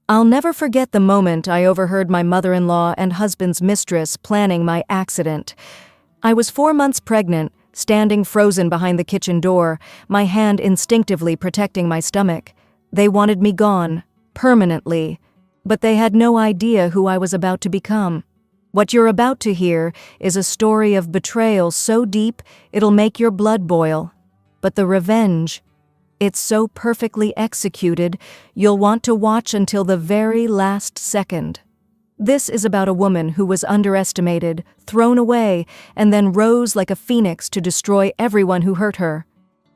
I'll never forget the moment I overheard my mother-in-law and husband's mistress planning my accident. I was 4 months pregnant, standing frozen behind the kitchen door, my hand instinctively protecting my stomach. They wanted me gone, permanently, but they had no idea who I was about to become. What you're about to hear is a story of betrayal so deep it'll make your blood boil. But the revenge, it's so perfectly executed, you'll want to watch until the very last second. This is about a woman who was underestimated, thrown away, and then rose like a phoenix to destroy everyone who hurt her.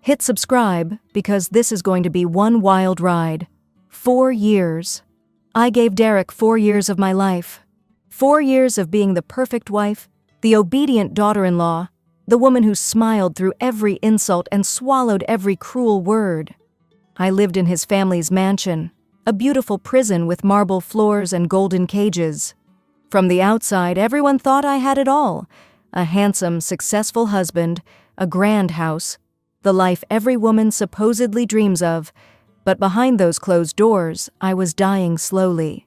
Hit subscribe, because this is going to be one wild ride. 4 years. I gave Derek 4 years of my life. 4 years of being the perfect wife, the obedient daughter-in-law, the woman who smiled through every insult and swallowed every cruel word. I lived in his family's mansion, a beautiful prison with marble floors and golden cages. From the outside, everyone thought I had it all: a handsome, successful husband, a grand house, the life every woman supposedly dreams of. But behind those closed doors, I was dying slowly.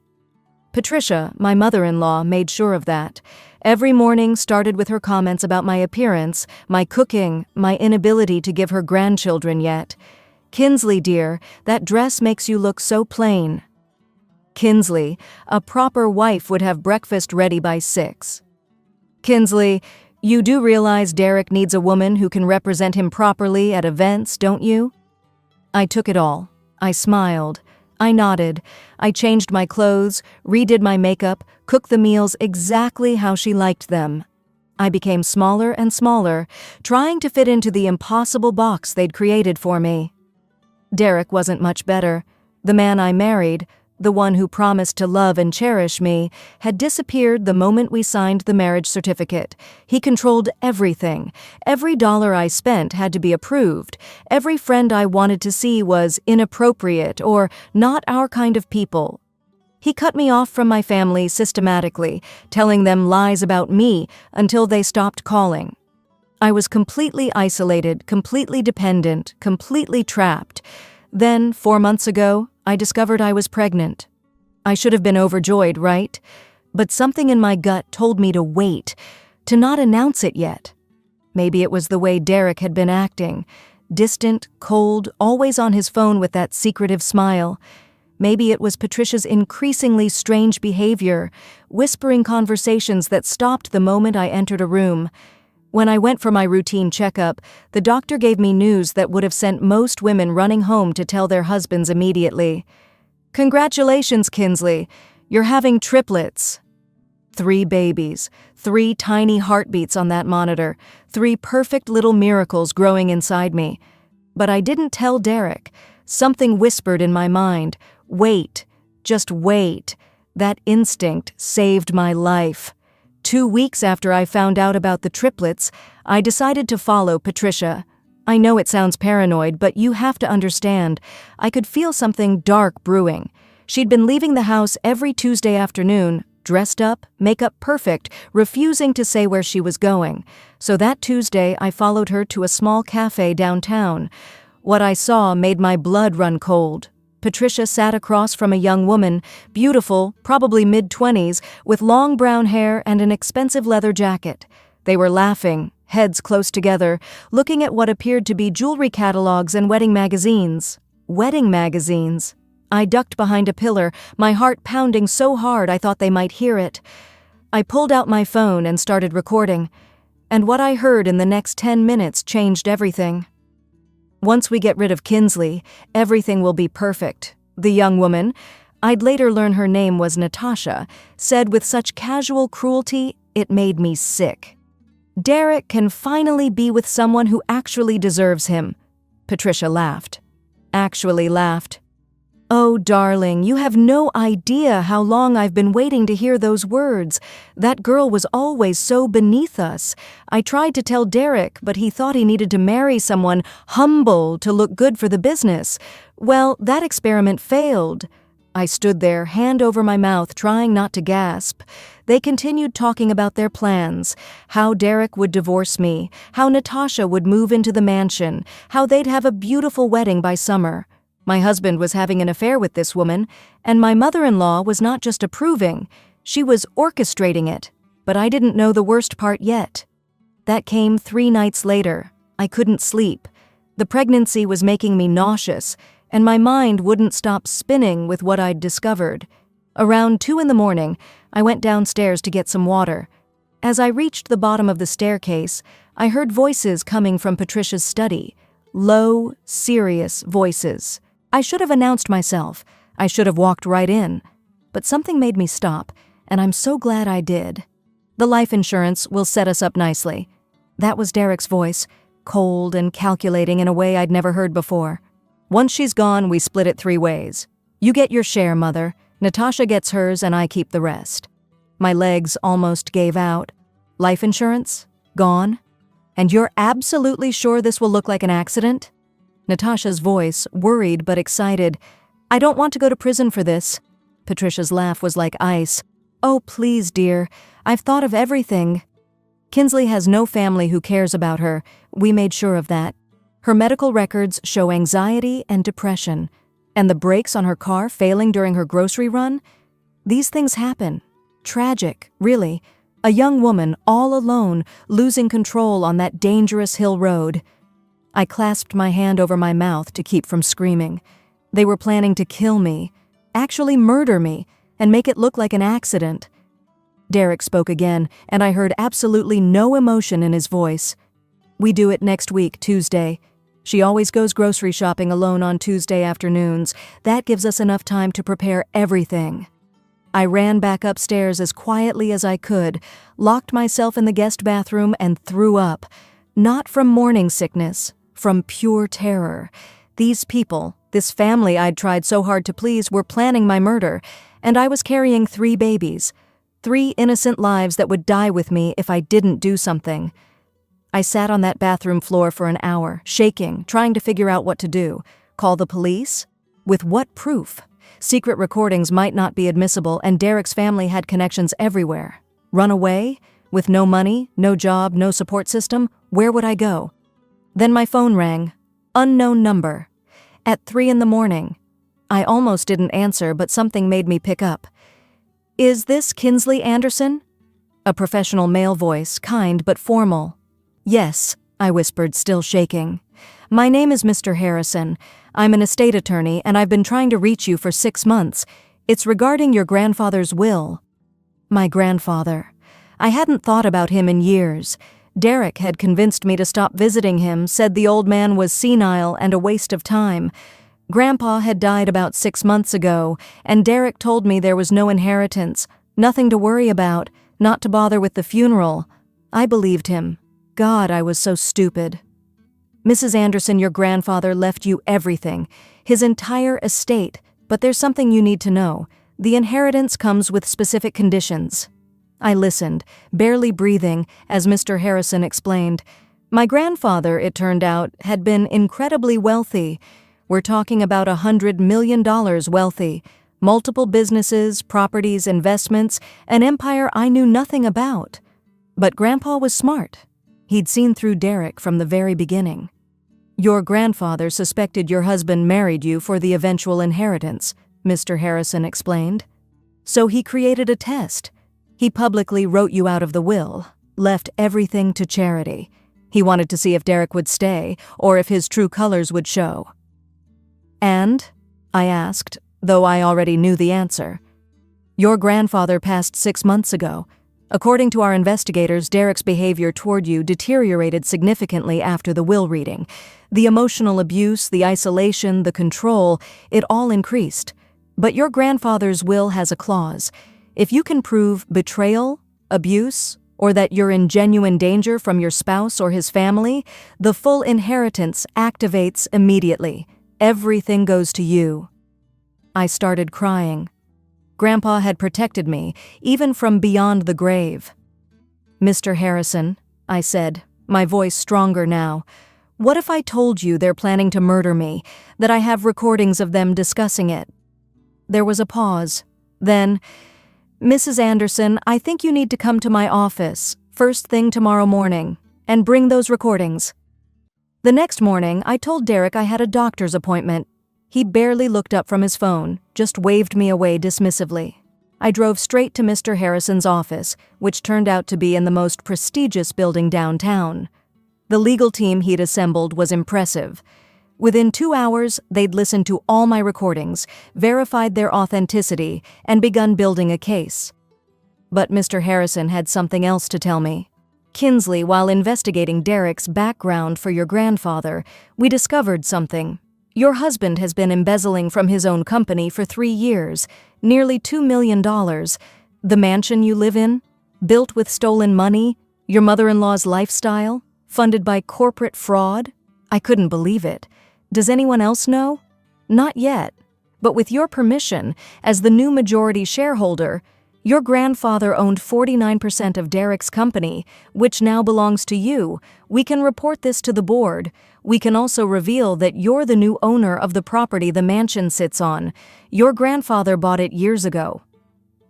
Patricia, my mother-in-law, made sure of that. Every morning started with her comments about my appearance, my cooking, my inability to give her grandchildren yet. "Kinsley, dear, that dress makes you look so plain." Kinsley, a proper wife would have breakfast ready by 6. "Kinsley, you do realize Derek needs a woman who can represent him properly at events, don't you?" I took it all. I smiled. I nodded. I changed my clothes, redid my makeup, cooked the meals exactly how she liked them. I became smaller and smaller, trying to fit into the impossible box they'd created for me. Derek wasn't much better. The man I married, the one who promised to love and cherish me, had disappeared the moment we signed the marriage certificate. He controlled everything. Every dollar I spent had to be approved. Every friend I wanted to see was inappropriate or not our kind of people. He cut me off from my family systematically, telling them lies about me until they stopped calling. I was completely isolated, completely dependent, completely trapped. Then, 4 months ago, I discovered I was pregnant. I should have been overjoyed, right? But something in my gut told me to wait, to not announce it yet. Maybe it was the way Derek had been acting. Distant, cold, always on his phone with that secretive smile. Maybe it was Patricia's increasingly strange behavior, whispering conversations that stopped the moment I entered a room. When I went for my routine checkup, the doctor gave me news that would have sent most women running home to tell their husbands immediately. "Congratulations, Kinsley. You're having triplets." 3 babies, 3 tiny heartbeats on that monitor, 3 perfect little miracles growing inside me. But I didn't tell Derek. Something whispered in my mind, "Wait, just wait." That instinct saved my life. 2 weeks after I found out about the triplets, I decided to follow Patricia. I know it sounds paranoid, but you have to understand. I could feel something dark brewing. She'd been leaving the house every Tuesday afternoon, dressed up, makeup perfect, refusing to say where she was going. So that Tuesday, I followed her to a small cafe downtown. What I saw made my blood run cold. Patricia sat across from a young woman, beautiful, probably mid-20s, with long brown hair and an expensive leather jacket. They were laughing, heads close together, looking at what appeared to be jewelry catalogs and wedding magazines. Wedding magazines. I ducked behind a pillar, my heart pounding so hard I thought they might hear it. I pulled out my phone and started recording. And what I heard in the next 10 minutes changed everything. "Once we get rid of Kinsley, everything will be perfect," the young woman, I'd later learn her name was Natasha, said with such casual cruelty it made me sick. "Derek can finally be with someone who actually deserves him." Patricia laughed. Actually laughed. "Oh, darling, you have no idea how long I've been waiting to hear those words. That girl was always so beneath us. I tried to tell Derek, but he thought he needed to marry someone humble to look good for the business. Well, that experiment failed." I stood there, hand over my mouth, trying not to gasp. They continued talking about their plans, how Derek would divorce me, how Natasha would move into the mansion, how they'd have a beautiful wedding by summer. My husband was having an affair with this woman, and my mother-in-law was not just approving, she was orchestrating it. But I didn't know the worst part yet. That came 3 nights later. I couldn't sleep. The pregnancy was making me nauseous, and my mind wouldn't stop spinning with what I'd discovered. Around 2 in the morning, I went downstairs to get some water. As I reached the bottom of the staircase, I heard voices coming from Patricia's study. Low, serious voices. I should have announced myself. I should have walked right in. But something made me stop, and I'm so glad I did. The life insurance will set us up nicely. That was Derek's voice, cold and calculating in a way I'd never heard before. Once she's gone, we split it 3 ways. You get your share, Mother. Natasha gets hers and I keep the rest. My legs almost gave out. Life insurance? Gone? And you're absolutely sure this will look like an accident? Natasha's voice, worried but excited. I don't want to go to prison for this. Patricia's laugh was like ice. Oh, please, dear. I've thought of everything. Kinsley has no family who cares about her. We made sure of that. Her medical records show anxiety and depression. And the brakes on her car failing during her grocery run? These things happen. Tragic, really. A young woman, all alone, losing control on that dangerous hill road. I clasped my hand over my mouth to keep from screaming. They were planning to kill me, actually murder me, and make it look like an accident. Derek spoke again, and I heard absolutely no emotion in his voice. We do it next week, Tuesday. She always goes grocery shopping alone on Tuesday afternoons. That gives us enough time to prepare everything. I ran back upstairs as quietly as I could, locked myself in the guest bathroom, and threw up. Not from morning sickness, from pure terror. These people, this family I'd tried so hard to please, were planning my murder, and I was carrying 3 babies. 3 innocent lives that would die with me if I didn't do something. I sat on that bathroom floor for an hour, shaking, trying to figure out what to do. Call the police? With what proof? Secret recordings might not be admissible, and Derek's family had connections everywhere. Run away? With no money, no job, no support system? Where would I go? Then my phone rang. Unknown number. At 3 in the morning. I almost didn't answer, but something made me pick up. Is this Kinsley Anderson? A professional male voice, kind but formal. Yes, I whispered, still shaking. My name is Mr. Harrison. I'm an estate attorney, and I've been trying to reach you for 6 months. It's regarding your grandfather's will. My grandfather. I hadn't thought about him in years. Derek had convinced me to stop visiting him, said the old man was senile and a waste of time. Grandpa had died about 6 months ago, and Derek told me there was no inheritance, nothing to worry about, not to bother with the funeral. I believed him. God, I was so stupid. Mrs. Anderson, your grandfather left you everything, his entire estate, but there's something you need to know. The inheritance comes with specific conditions. I listened, barely breathing, as Mr. Harrison explained. My grandfather, it turned out, had been incredibly wealthy. We're talking about $100 million wealthy. Multiple businesses, properties, investments, an empire I knew nothing about. But Grandpa was smart. He'd seen through Derek from the very beginning. Your grandfather suspected your husband married you for the eventual inheritance, Mr. Harrison explained. So he created a test. He publicly wrote you out of the will, left everything to charity. He wanted to see if Derek would stay, or if his true colors would show. And? I asked, though I already knew the answer. Your grandfather passed 6 months ago. According to our investigators, Derek's behavior toward you deteriorated significantly after the will reading. The emotional abuse, the isolation, the control, it all increased. But your grandfather's will has a clause. If you can prove betrayal, abuse, or that you're in genuine danger from your spouse or his family, the full inheritance activates immediately. Everything goes to you. I started crying. Grandpa had protected me, even from beyond the grave. Mr. Harrison, I said, my voice stronger now, what if I told you they're planning to murder me, that I have recordings of them discussing it? There was a pause. Then, Mrs. Anderson, I think you need to come to my office, first thing tomorrow morning, and bring those recordings. The next morning, I told Derek I had a doctor's appointment. He barely looked up from his phone, just waved me away dismissively. I drove straight to Mr. Harrison's office, which turned out to be in the most prestigious building downtown. The legal team he'd assembled was impressive. Within 2 hours, they'd listened to all my recordings, verified their authenticity, and begun building a case. But Mr. Harrison had something else to tell me. Kinsley, while investigating Derek's background for your grandfather, we discovered something. Your husband has been embezzling from his own company for 3 years, nearly $2 million. The mansion you live in, built with stolen money, your mother-in-law's lifestyle, funded by corporate fraud. I couldn't believe it. Does anyone else know? Not yet. But with your permission, as the new majority shareholder, your grandfather owned 49% of Derek's company, which now belongs to you. We can report this to the board. We can also reveal that you're the new owner of the property the mansion sits on. Your grandfather bought it years ago.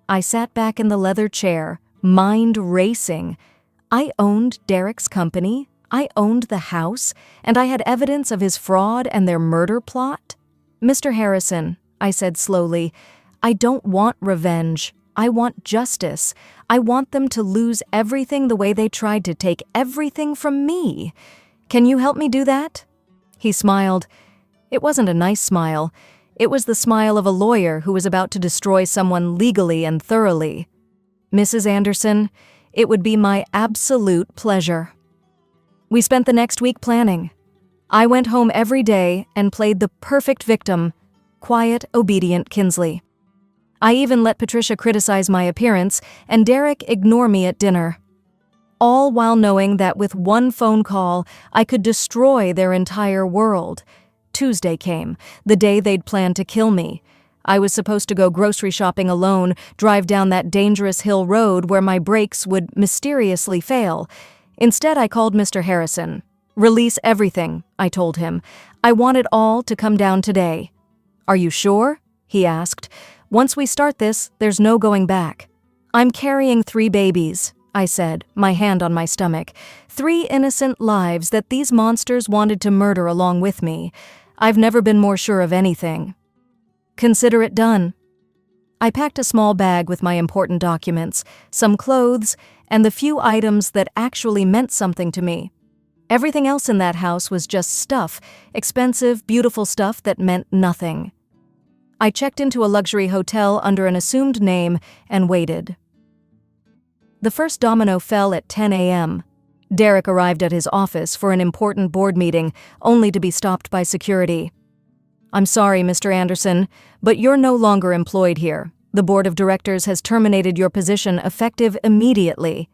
I sat back in the leather chair, mind racing. I owned Derek's company. I owned the house, and I had evidence of his fraud and their murder plot. Mr. Harrison, I said slowly, I don't want revenge. I want justice. I want them to lose everything the way they tried to take everything from me. Can you help me do that? He smiled. It wasn't a nice smile. It was the smile of a lawyer who was about to destroy someone legally and thoroughly. Mrs. Anderson, it would be my absolute pleasure. We spent the next week planning. I went home every day and played the perfect victim, quiet, obedient Kinsley. I even let Patricia criticize my appearance and Derek ignore me at dinner. All while knowing that with one phone call, I could destroy their entire world. Tuesday came, the day they'd planned to kill me. I was supposed to go grocery shopping alone, drive down that dangerous hill road where my brakes would mysteriously fail. Instead, I called Mr. Harrison. Release everything, I told him. I want it all to come down today. Are you sure? He asked. Once we start this, there's no going back. I'm carrying 3 babies, I said, my hand on my stomach. 3 innocent lives that these monsters wanted to murder along with me. I've never been more sure of anything. Consider it done. I packed a small bag with my important documents, some clothes, and the few items that actually meant something to me. Everything else in that house was just stuff, expensive, beautiful stuff that meant nothing. I checked into a luxury hotel under an assumed name and waited. The first domino fell at 10 a.m. Derek arrived at his office for an important board meeting, only to be stopped by security. I'm sorry, Mr. Anderson, but you're no longer employed here. The board of directors has terminated your position effective immediately.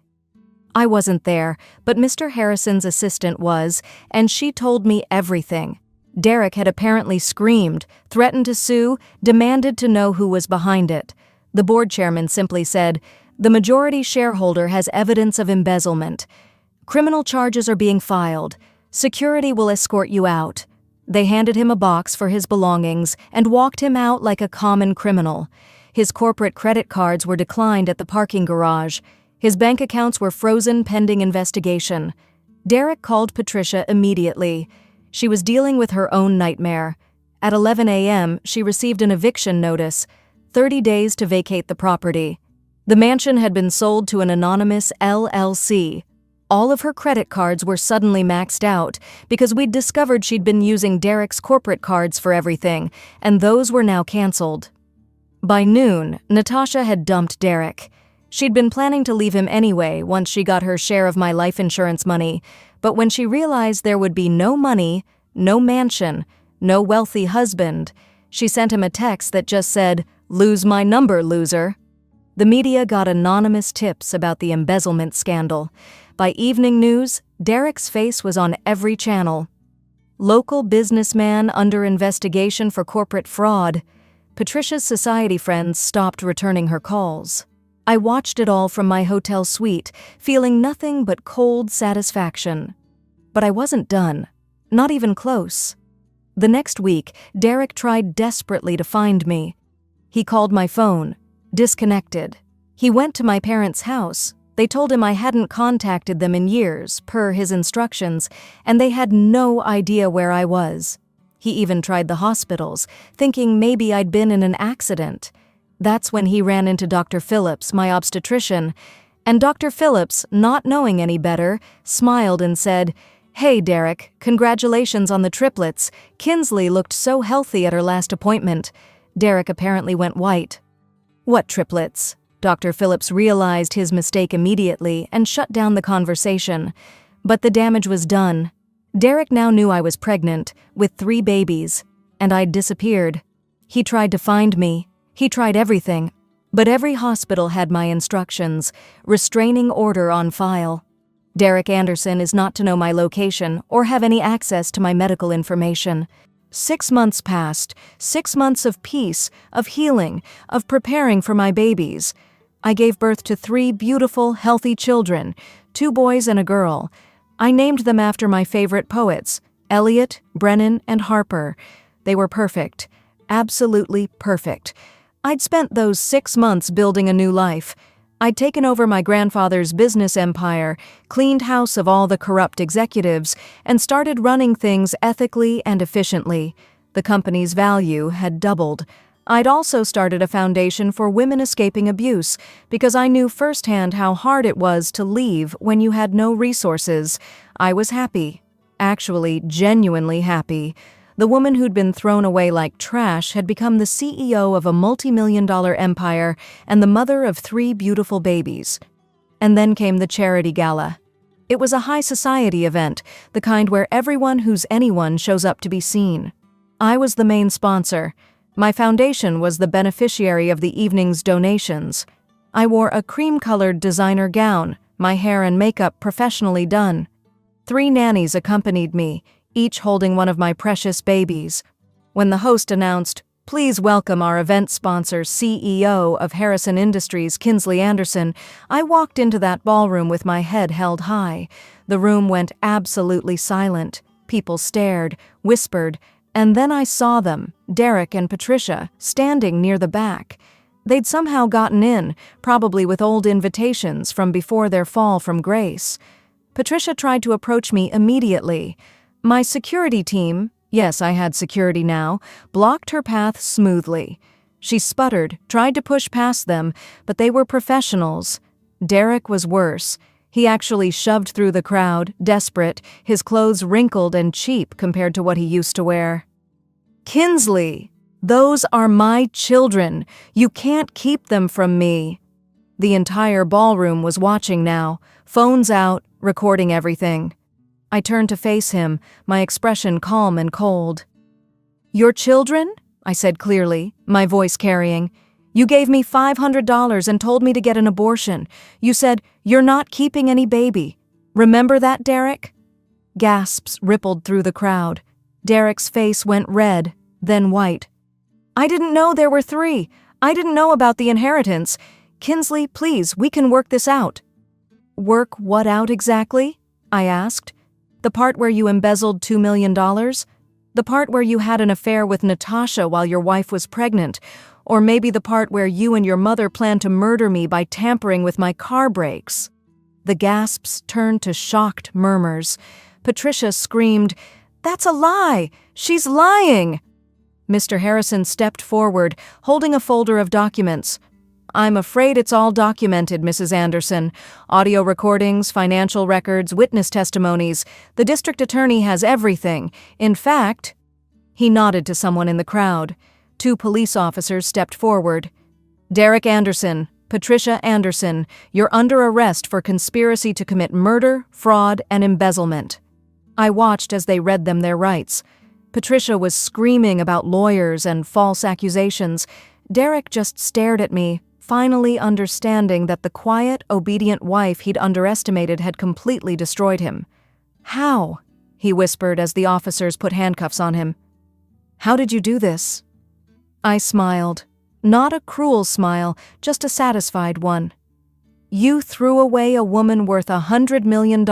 I wasn't there, but Mr. Harrison's assistant was, and she told me everything. Derek had apparently screamed, threatened to sue, demanded to know who was behind it. The board chairman simply said, "The majority shareholder has evidence of embezzlement. Criminal charges are being filed. Security will escort you out." They handed him a box for his belongings and walked him out like a common criminal. His corporate credit cards were declined at the parking garage. His bank accounts were frozen pending investigation. Derek called Patricia immediately. She was dealing with her own nightmare. At 11 a.m., she received an eviction notice, 30 days to vacate the property. The mansion had been sold to an anonymous LLC. All of her credit cards were suddenly maxed out because we'd discovered she'd been using Derek's corporate cards for everything, and those were now canceled. By noon, Natasha had dumped Derek. She'd been planning to leave him anyway once she got her share of my life insurance money, but when she realized there would be no money, no mansion, no wealthy husband, she sent him a text that just said, "Lose my number, loser." The media got anonymous tips about the embezzlement scandal. By evening news, Derek's face was on every channel. Local businessman under investigation for corporate fraud. Patricia's society friends stopped returning her calls. I watched it all from my hotel suite, feeling nothing but cold satisfaction. But I wasn't done. Not even close. The next week, Derek tried desperately to find me. He called my phone. Disconnected. He went to my parents' house. They told him I hadn't contacted them in years, per his instructions, and they had no idea where I was. He even tried the hospitals, thinking maybe I'd been in an accident. That's when he ran into Dr. Phillips, my obstetrician, and Dr. Phillips, not knowing any better, smiled and said, "Hey, Derek, congratulations on the triplets. Kinsley looked so healthy at her last appointment." Derek apparently went white. "What triplets?" Dr. Phillips realized his mistake immediately and shut down the conversation. But the damage was done. Derek now knew I was pregnant, with 3 babies, and I'd disappeared. He tried to find me. He tried everything. But every hospital had my instructions, restraining order on file. Derek Anderson is not to know my location or have any access to my medical information. 6 months passed, 6 months of peace, of healing, of preparing for my babies. I gave birth to 3 beautiful, healthy children, 2 boys and a girl. I named them after my favorite poets, Eliot, Brennan, and Harper. They were perfect, absolutely perfect. I'd spent those 6 months building a new life. I'd taken over my grandfather's business empire, cleaned house of all the corrupt executives, and started running things ethically and efficiently. The company's value had doubled. I'd also started a foundation for women escaping abuse, because I knew firsthand how hard it was to leave when you had no resources. I was happy. Actually, genuinely happy. The woman who'd been thrown away like trash had become the CEO of a multi-million-dollar empire and the mother of 3 beautiful babies. And then came the charity gala. It was a high society event, the kind where everyone who's anyone shows up to be seen. I was the main sponsor. My foundation was the beneficiary of the evening's donations. I wore a cream-colored designer gown, my hair and makeup professionally done. 3 nannies accompanied me, each holding one of my precious babies. When the host announced, "Please welcome our event sponsor, CEO of Harrison Industries, Kinsley Anderson," I walked into that ballroom with my head held high. The room went absolutely silent. People stared, whispered, and then I saw them, Derek and Patricia, standing near the back. They'd somehow gotten in, probably with old invitations from before their fall from grace. Patricia tried to approach me immediately. My security team, yes, I had security now, blocked her path smoothly. She sputtered, tried to push past them, but they were professionals. Derek was worse. He actually shoved through the crowd, desperate, his clothes wrinkled and cheap compared to what he used to wear. "Kinsley, those are my children. You can't keep them from me." The entire ballroom was watching now, phones out, recording everything. I turned to face him, my expression calm and cold. "Your children?" I said clearly, my voice carrying. "You gave me $500 and told me to get an abortion. You said, 'You're not keeping any baby.' Remember that, Derek?" Gasps rippled through the crowd. Derek's face went red, then white. "I didn't know there were 3. I didn't know about the inheritance. Kinsley, please, we can work this out." "Work what out exactly?" I asked. "The part where you embezzled $2 million? The part where you had an affair with Natasha while your wife was pregnant? Or maybe the part where you and your mother planned to murder me by tampering with my car brakes?" The gasps turned to shocked murmurs. Patricia screamed, "That's a lie! She's lying!" Mr. Harrison stepped forward, holding a folder of documents. "I'm afraid it's all documented, Mrs. Anderson. Audio recordings, financial records, witness testimonies. The district attorney has everything. In fact..." He nodded to someone in the crowd. 2 police officers stepped forward. "Derek Anderson, Patricia Anderson, you're under arrest for conspiracy to commit murder, fraud, and embezzlement." I watched as they read them their rights. Patricia was screaming about lawyers and false accusations. Derek just stared at me, finally understanding that the quiet, obedient wife he'd underestimated had completely destroyed him. "How?" he whispered as the officers put handcuffs on him. "How did you do this?" I smiled. Not a cruel smile, just a satisfied one. "You threw away a woman worth $100 million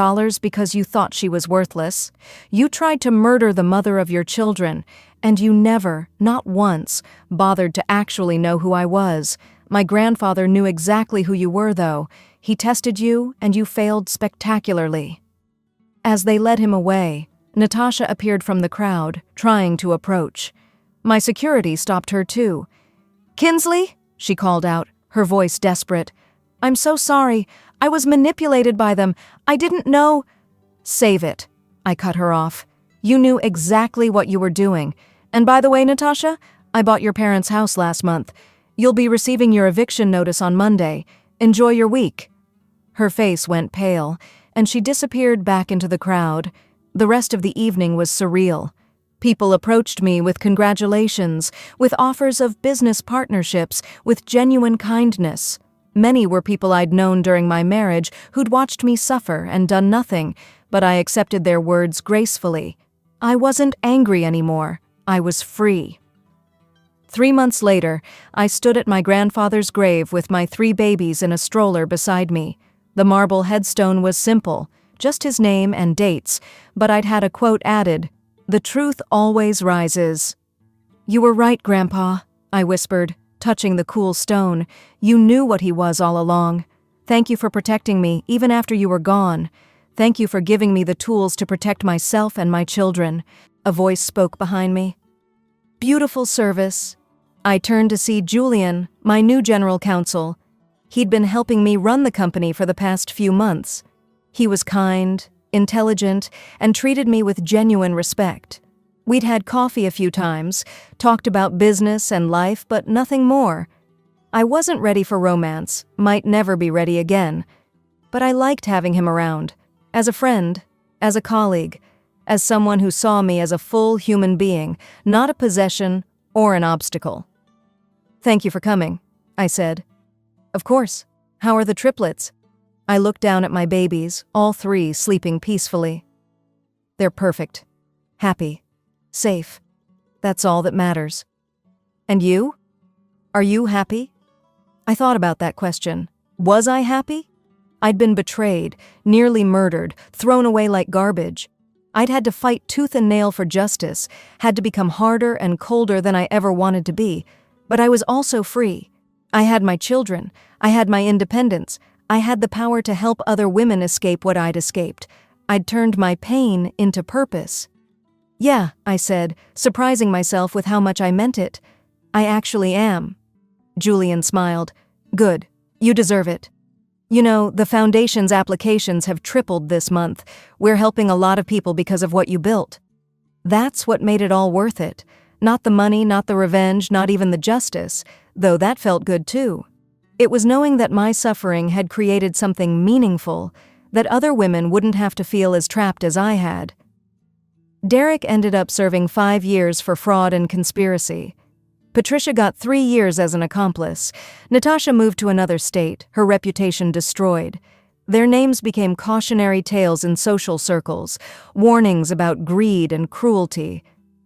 because you thought she was worthless. You tried to murder the mother of your children, and you never, not once, bothered to actually know who I was. My grandfather knew exactly who you were, though. He tested you, and you failed spectacularly." As they led him away, Natasha appeared from the crowd, trying to approach. My security stopped her too. "Kinsley?" she called out, her voice desperate. "I'm so sorry. I was manipulated by them. I didn't know—" "Save it," I cut her off. "You knew exactly what you were doing. And by the way, Natasha, I bought your parents' house last month. You'll be receiving your eviction notice on Monday. Enjoy your week." Her face went pale, and she disappeared back into the crowd. The rest of the evening was surreal. People approached me with congratulations, with offers of business partnerships, with genuine kindness. Many were people I'd known during my marriage who'd watched me suffer and done nothing, but I accepted their words gracefully. I wasn't angry anymore. I was free. 3 months later, I stood at my grandfather's grave with my 3 babies in a stroller beside me. The marble headstone was simple, just his name and dates, but I'd had a quote added, "The truth always rises." "You were right, Grandpa," I whispered, touching the cool stone. "You knew what he was all along. Thank you for protecting me, even after you were gone. Thank you for giving me the tools to protect myself and my children." A voice spoke behind me. "Beautiful service." I turned to see Julian, my new general counsel. He'd been helping me run the company for the past few months. He was kind, intelligent, and treated me with genuine respect. We'd had coffee a few times, talked about business and life, but nothing more. I wasn't ready for romance, might never be ready again. But I liked having him around, as a friend, as a colleague, as someone who saw me as a full human being, not a possession or an obstacle. "Thank you for coming," I said. "Of course. How are the triplets?" I looked down at my babies, all 3 sleeping peacefully. "They're perfect. Happy. Safe. That's all that matters." "And you? Are you happy?" I thought about that question. Was I happy? I'd been betrayed, nearly murdered, thrown away like garbage. I'd had to fight tooth and nail for justice, had to become harder and colder than I ever wanted to be. But I was also free. I had my children. I had my independence. I had the power to help other women escape what I'd escaped. I'd turned my pain into purpose. "Yeah," I said, surprising myself with how much I meant it. "I actually am." Julian smiled. "Good. You deserve it. You know, the Foundation's applications have tripled this month. We're helping a lot of people because of what you built." That's what made it all worth it. Not the money, not the revenge, not even the justice, though that felt good too. It was knowing that my suffering had created something meaningful, that other women wouldn't have to feel as trapped as I had. Derek ended up serving 5 years for fraud and conspiracy. Patricia got 3 years as an accomplice. Natasha moved to another state, her reputation destroyed. Their names became cautionary tales in social circles, warnings about greed and cruelty.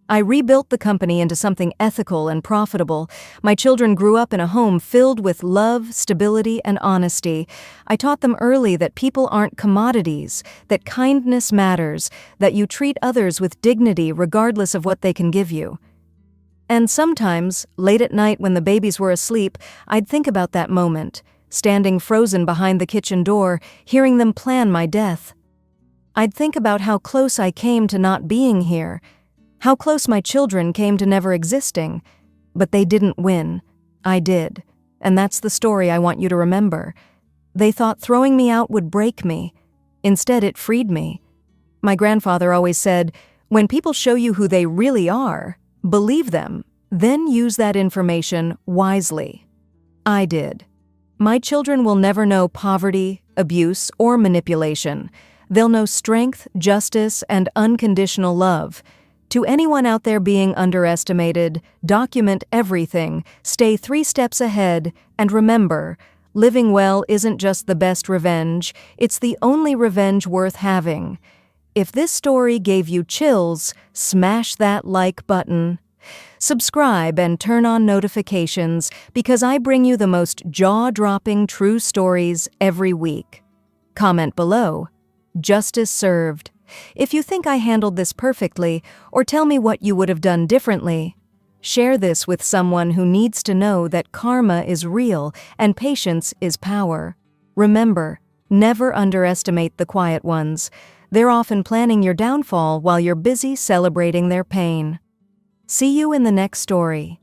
I rebuilt the company into something ethical and profitable. My children grew up in a home filled with love, stability, and honesty. I taught them early that people aren't commodities, that kindness matters, that you treat others with dignity regardless of what they can give you. And sometimes, late at night when the babies were asleep, I'd think about that moment, standing frozen behind the kitchen door, hearing them plan my death. I'd think about how close I came to not being here, how close my children came to never existing. But they didn't win. I did. And that's the story I want you to remember. They thought throwing me out would break me. Instead, it freed me. My grandfather always said, "When people show you who they really are, believe them, then use that information wisely." I did. My children will never know poverty, abuse, or manipulation. They'll know strength, justice, and unconditional love. To anyone out there being underestimated, document everything, stay 3 steps ahead, and remember, living well isn't just the best revenge, it's the only revenge worth having. If this story gave you chills, smash that like button. Subscribe and turn on notifications because I bring you the most jaw-dropping true stories every week. Comment below. Justice served. If you think I handled this perfectly, or tell me what you would have done differently, share this with someone who needs to know that karma is real and patience is power. Remember, never underestimate the quiet ones. They're often planning your downfall while you're busy celebrating their pain. See you in the next story.